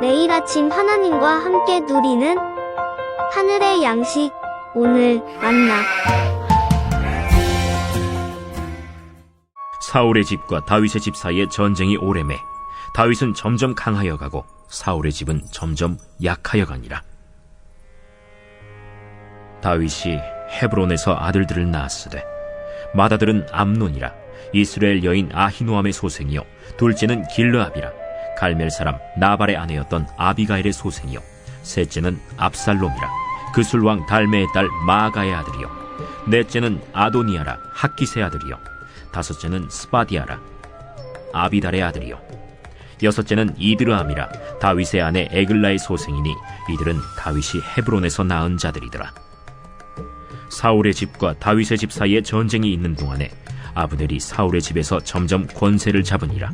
매일 아침 하나님과 함께 누리는 하늘의 양식, 오늘 만나. 사울의 집과 다윗의 집 사이에 전쟁이 오래매 다윗은 점점 강하여 가고 사울의 집은 점점 약하여 가니라. 다윗이 헤브론에서 아들들을 낳았으되 맏아들은 암논이라 이스라엘 여인 아히노암의 소생이요 둘째는 길르압이라 갈멜 사람 나발의 아내였던 아비가일의 소생이요 셋째는 압살롬이라 그술 왕 달메의 딸 마아가의 아들이요 넷째는 아도니아라 학기스의 아들이요 다섯째는 스바디아라 아비달의 아들이요 여섯째는 이드르암이라 다윗의 아내 에글라의 소생이니 이들은 다윗이 헤브론에서 낳은 자들이더라. 사울의 집과 다윗의 집 사이에 전쟁이 있는 동안에 아브넬이 사울의 집에서 점점 권세를 잡으니라.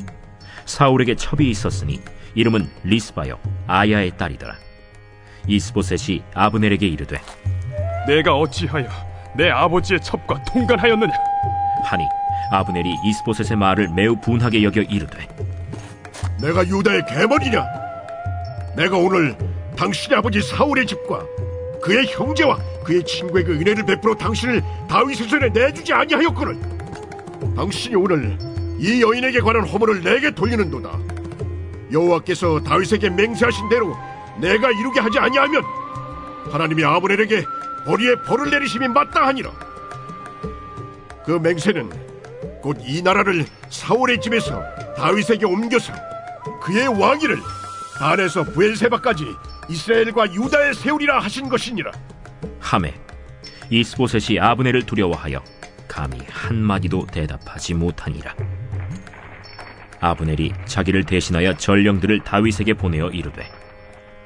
사울에게 첩이 있었으니 이름은 리스바요 아야의 딸이더라. 이스보셋이 아브넬에게 이르되 내가 어찌하여 내 아버지의 첩과 통간하였느냐 하니 아브넬이 이스보셋의 말을 매우 분하게 여겨 이르되 내가 유다의 계벌이냐? 내가 오늘 당신의 아버지 사울의 집과 그의 형제와 그의 친구에게 은혜를 베풀어 당신을 다윗의 손에 내주지 아니하였거늘. 당신이 오늘 이 여인에게 관한 허물을 내게 돌리는도다. 여호와께서 다윗에게 맹세하신 대로 내가 이루게 하지 아니하면 하나님이 아브넬에게 벌이에 벌을 내리심이 마땅하니라. 그 맹세는 곧 이 나라를 사울의 집에서 다윗에게 옮겨서 그의 왕위를 단에서 부엘세바까지 이스라엘과 유다에 세우리라 하신 것이니라. 하매 이스보셋이 아브넬을 두려워하여 감히 한마디도 대답하지 못하니라. 아브넬이 자기를 대신하여 전령들을 다윗에게 보내어 이르되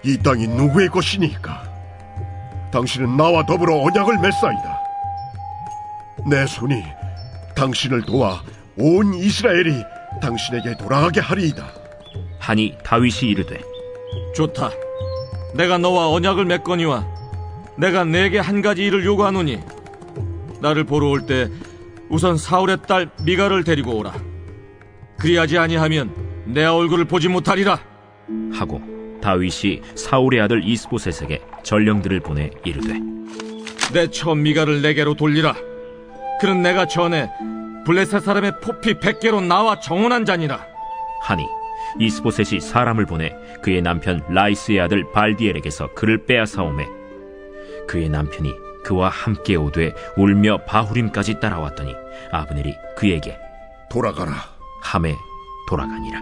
이 땅이 누구의 것이니까? 당신은 나와 더불어 언약을 맺사이다. 내 손이 당신을 도와 온 이스라엘이 당신에게 돌아가게 하리이다. 하니 다윗이 이르되 좋다. 내가 너와 언약을 맺거니와 내가 내게 한 가지 일을 요구하노니 나를 보러 올 때 우선 사울의 딸 미갈을 데리고 오라. 그리하지 아니하면 내 얼굴을 보지 못하리라 하고 다윗이 사울의 아들 이스보셋에게 전령들을 보내 이르되 내 첩 미갈을 내게로 돌리라. 그는 내가 전에 블레셋 사람의 포피 100개로 나와 정언한 자니라. 하니 이스보셋이 사람을 보내 그의 남편 라이스의 아들 발디엘에게서 그를 빼앗아오매 그의 남편이 그와 함께 오되 울며 바후림까지 따라왔더니 아브넬이 그에게 돌아가라 함에 돌아가니라.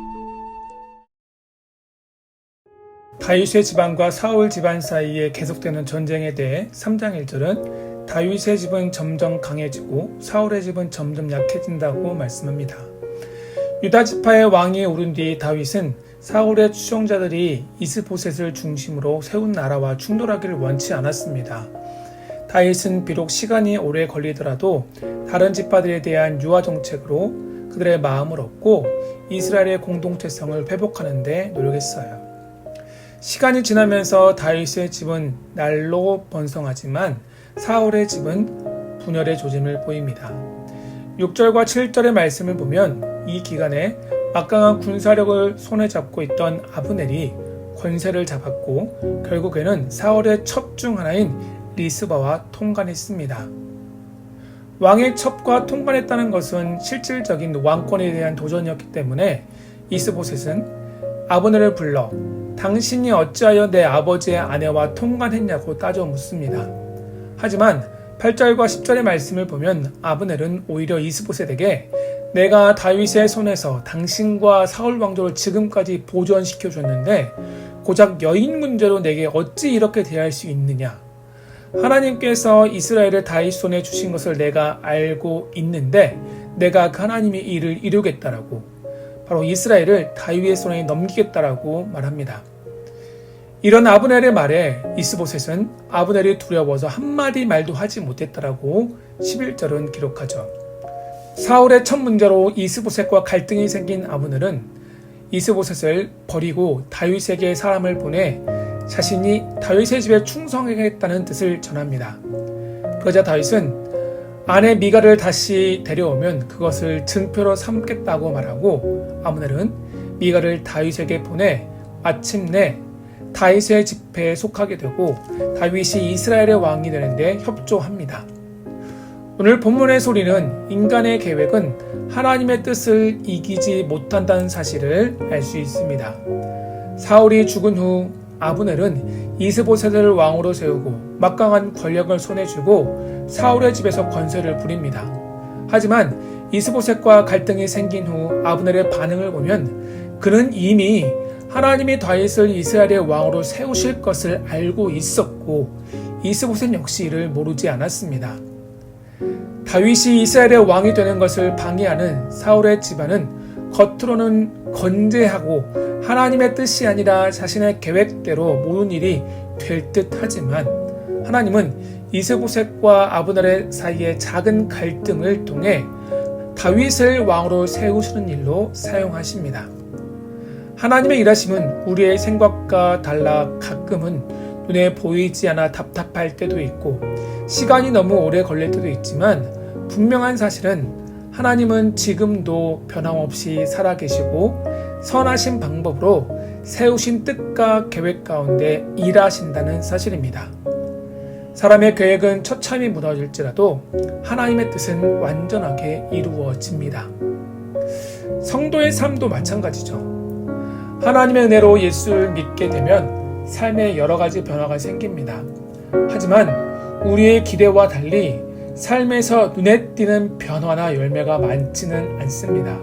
다윗의 집안과 사울 집안 사이에 계속되는 전쟁에 대해 3장 1절은 다윗의 집은 점점 강해지고 사울의 집은 점점 약해진다고 말씀합니다. 유다 지파의 왕이 오른 뒤 다윗은 사울의 추종자들이 이스보셋을 중심으로 세운 나라와 충돌하기를 원치 않았습니다. 다윗은 비록 시간이 오래 걸리더라도 다른 지파들에 대한 유화 정책으로 그들의 마음을 얻고 이스라엘의 공동체성을 회복하는 데 노력했어요. 시간이 지나면서 다윗의 집은 날로 번성하지만 사울의 집은 분열의 조짐을 보입니다. 6절과 7절의 말씀을 보면 이 기간에 막강한 군사력을 손에 잡고 있던 아브넬이 권세를 잡았고 결국에는 사울의 첩 중 하나인 리스바와 통관했습니다. 왕의 첩과 통관했다는 것은 실질적인 왕권에 대한 도전이었기 때문에 이스보셋은 아브넬을 불러 당신이 어찌하여 내 아버지의 아내와 통관했냐고 따져 묻습니다. 하지만 8절과 10절의 말씀을 보면 아브넬은 오히려 이스보셋에게 내가 다윗의 손에서 당신과 사울 왕조를 지금까지 보존시켜줬는데 고작 여인 문제로 내게 어찌 이렇게 대할 수 있느냐. 하나님께서 이스라엘을 다윗 손에 주신 것을 내가 알고 있는데 내가 그 하나님의 일을 이루겠다라고 바로 이스라엘을 다윗의 손에 넘기겠다라고 말합니다. 이런 아브넬의 말에 이스보셋은 아브넬이 두려워서 한마디 말도 하지 못했다라고 11절은 기록하죠. 사울의 첫 문제로 이스보셋과 갈등이 생긴 아브넬은 이스보셋을 버리고 다윗에게 사람을 보내 자신이 다윗의 집에 충성하겠다는 뜻을 전합니다. 그러자 다윗은 아내 미갈을 다시 데려오면 그것을 증표로 삼겠다고 말하고 아브넬은 미갈을 다윗에게 보내 마침내 다윗의 집회에 속하게 되고 다윗이 이스라엘의 왕이 되는데 협조합니다. 오늘 본문의 소리는 인간의 계획은 하나님의 뜻을 이기지 못한다는 사실을 알 수 있습니다. 사울이 죽은 후 아브넬은 이스보셋을 왕으로 세우고 막강한 권력을 손에 쥐고 사울의 집에서 권세를 부립니다. 하지만 이스보셋과 갈등이 생긴 후 아브넬의 반응을 보면 그는 이미 하나님이 다윗을 이스라엘의 왕으로 세우실 것을 알고 있었고 이스보셋 역시 이를 모르지 않았습니다. 다윗이 이스라엘의 왕이 되는 것을 방해하는 사울의 집안은 겉으로는 건재하고 하나님의 뜻이 아니라 자신의 계획대로 모든 일이 될 듯하지만 하나님은 이스보셋과 아브넬의 사이의 작은 갈등을 통해 다윗을 왕으로 세우시는 일로 사용하십니다. 하나님의 일하심은 우리의 생각과 달라 가끔은 눈에 보이지 않아 답답할 때도 있고 시간이 너무 오래 걸릴 때도 있지만 분명한 사실은 하나님은 지금도 변함없이 살아계시고 선하신 방법으로 세우신 뜻과 계획 가운데 일하신다는 사실입니다. 사람의 계획은 처참히 무너질지라도 하나님의 뜻은 완전하게 이루어집니다. 성도의 삶도 마찬가지죠. 하나님의 은혜로 예수를 믿게 되면 삶에 여러 가지 변화가 생깁니다. 하지만 우리의 기대와 달리 삶에서 눈에 띄는 변화나 열매가 많지는 않습니다.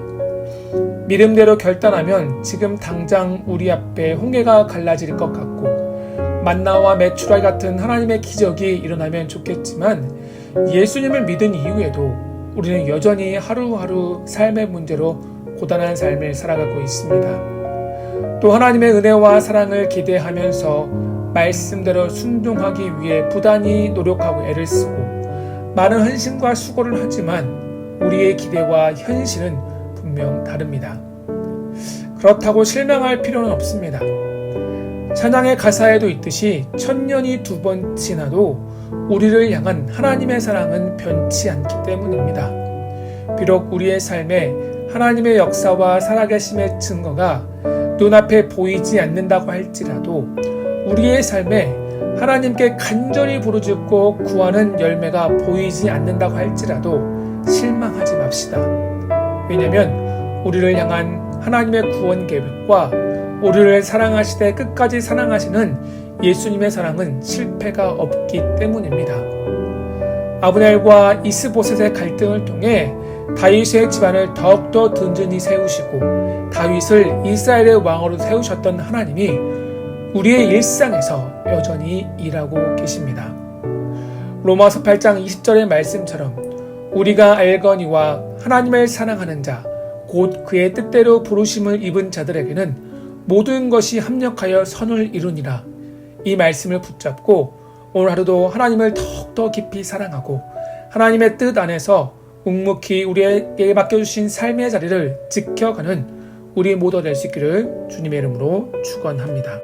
믿음대로 결단하면 지금 당장 우리 앞에 홍해가 갈라질 것 같고 만나와 메추라기 같은 하나님의 기적이 일어나면 좋겠지만 예수님을 믿은 이후에도 우리는 여전히 하루하루 삶의 문제로 고단한 삶을 살아가고 있습니다. 또 하나님의 은혜와 사랑을 기대하면서 말씀대로 순종하기 위해 부단히 노력하고 애를 쓰고 많은 헌신과 수고를 하지만 우리의 기대와 현실은 분명 다릅니다. 그렇다고 실망할 필요는 없습니다. 찬양의 가사에도 있듯이 1000년이 2번 지나도 우리를 향한 하나님의 사랑은 변치 않기 때문입니다. 비록 우리의 삶에 하나님의 역사와 살아계심의 증거가 눈앞에 보이지 않는다고 할지라도 우리의 삶에 하나님께 간절히 부르짖고 구하는 열매가 보이지 않는다고 할지라도 실망하지 맙시다. 왜냐하면 우리를 향한 하나님의 구원 계획과 우리를 사랑하시되 끝까지 사랑하시는 예수님의 사랑은 실패가 없기 때문입니다. 아브넬과 이스보셋의 갈등을 통해 다윗의 집안을 더욱더 든든히 세우시고 다윗을 이스라엘의 왕으로 세우셨던 하나님이 우리의 일상에서 여전히 일하고 계십니다. 로마서 8장 20절의 말씀처럼 우리가 알거니와 하나님을 사랑하는 자 곧 그의 뜻대로 부르심을 입은 자들에게는 모든 것이 합력하여 선을 이루니라. 이 말씀을 붙잡고 오늘 하루도 하나님을 더욱더 깊이 사랑하고 하나님의 뜻 안에서 묵묵히 우리에게 맡겨주신 삶의 자리를 지켜가는 우리 모두 될 수 있기를 주님의 이름으로 축원합니다.